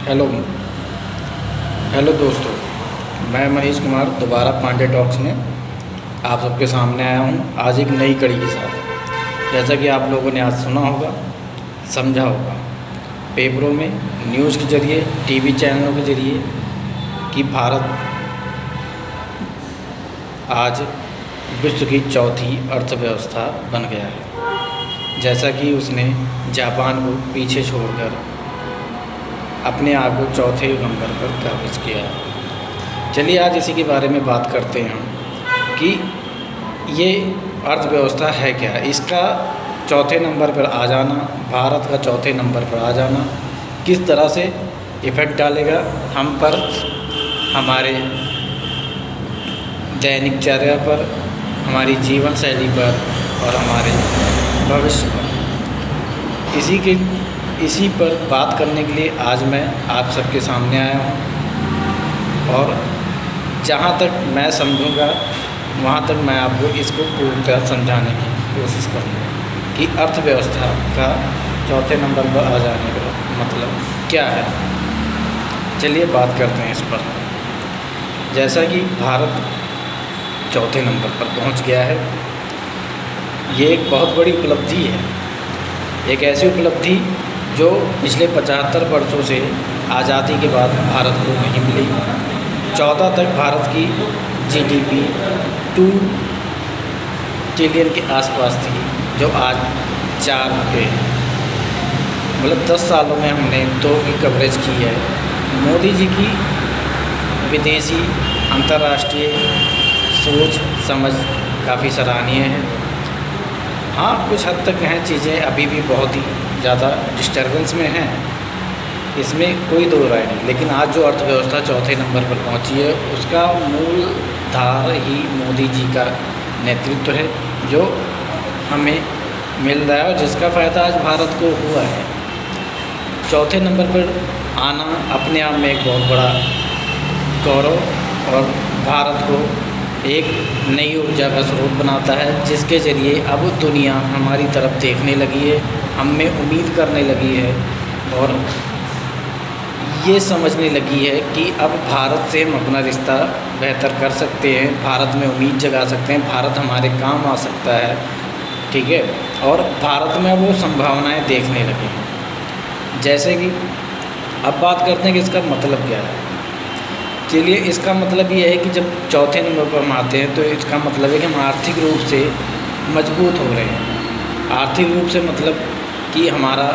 Hello hello दोस्तों, मैं मनीष कुमार दोबारा पांडे टॉक्स में आप सबके सामने आया हूँ आज एक नई कड़ी के साथ। जैसा कि आप लोगों ने आज सुना होगा, समझा होगा पेपरों में, न्यूज़ के ज़रिए, टीवी चैनलों के ज़रिए कि भारत आज विश्व की चौथी अर्थव्यवस्था बन गया है। जैसा कि उसने जापान को पीछे छोड़कर अपने आप को चौथे नंबर पर काबिज किया है। चलिए आज इसी के बारे में बात करते हैं कि ये अर्थव्यवस्था है क्या। इसका चौथे नंबर पर आ जाना, भारत का चौथे नंबर पर आ जाना किस तरह से इफ़ेक्ट डालेगा हम पर, हमारे दैनिकचर्या पर, हमारी जीवन शैली पर और हमारे भविष्य पर, इसी पर बात करने के लिए आज मैं आप सबके सामने आया हूँ। और जहाँ तक मैं समझूँगा वहाँ तक मैं आपको इसको पूर्णतः समझाने की कोशिश करूँगा कि अर्थव्यवस्था का चौथे नंबर पर आ जाने का मतलब क्या है। चलिए बात करते हैं इस पर। जैसा कि भारत चौथे नंबर पर पहुँच गया है, ये एक बहुत बड़ी उपलब्धि है। एक ऐसी उपलब्धि जो पिछले 75 वर्षों से आज़ादी के बाद भारत को नहीं मिली। 14 तक भारत की जीडीपी 2 ट्रिलियन के आसपास थी, जो आज 4 पे, मतलब 10 सालों में हमने 2 की कवरेज की है। मोदी जी की विदेशी अंतर्राष्ट्रीय सोच समझ काफ़ी सराहनीय है। हाँ, कुछ हद तक हैं चीज़ें अभी भी बहुत ही ज़्यादा डिस्टर्बेंस में हैं, इसमें कोई दो राय नहीं। लेकिन आज जो अर्थव्यवस्था चौथे नंबर पर पहुंची है, उसका मूल धार ही मोदी जी का नेतृत्व है, जो हमें मिल रहा है और जिसका फ़ायदा आज भारत को हुआ है। चौथे नंबर पर आना अपने आप में एक बहुत बड़ा गौरव और भारत को एक नई ऊर्जा का स्रोत बनाता है, जिसके ज़रिए अब दुनिया हमारी तरफ देखने लगी है, हम में उम्मीद करने लगी है और ये समझने लगी है कि अब भारत से हम अपना रिश्ता बेहतर कर सकते हैं, भारत में उम्मीद जगा सकते हैं, भारत हमारे काम आ सकता है, ठीक है। और भारत में वो संभावनाएं देखने लगे हैं। जैसे कि अब बात करते हैं कि इसका मतलब क्या है। चलिए, इसका मतलब ये है कि जब चौथे नंबर पर हम आते हैं तो इसका मतलब है कि हम आर्थिक रूप से मजबूत हो रहे हैं। आर्थिक रूप से मतलब कि हमारा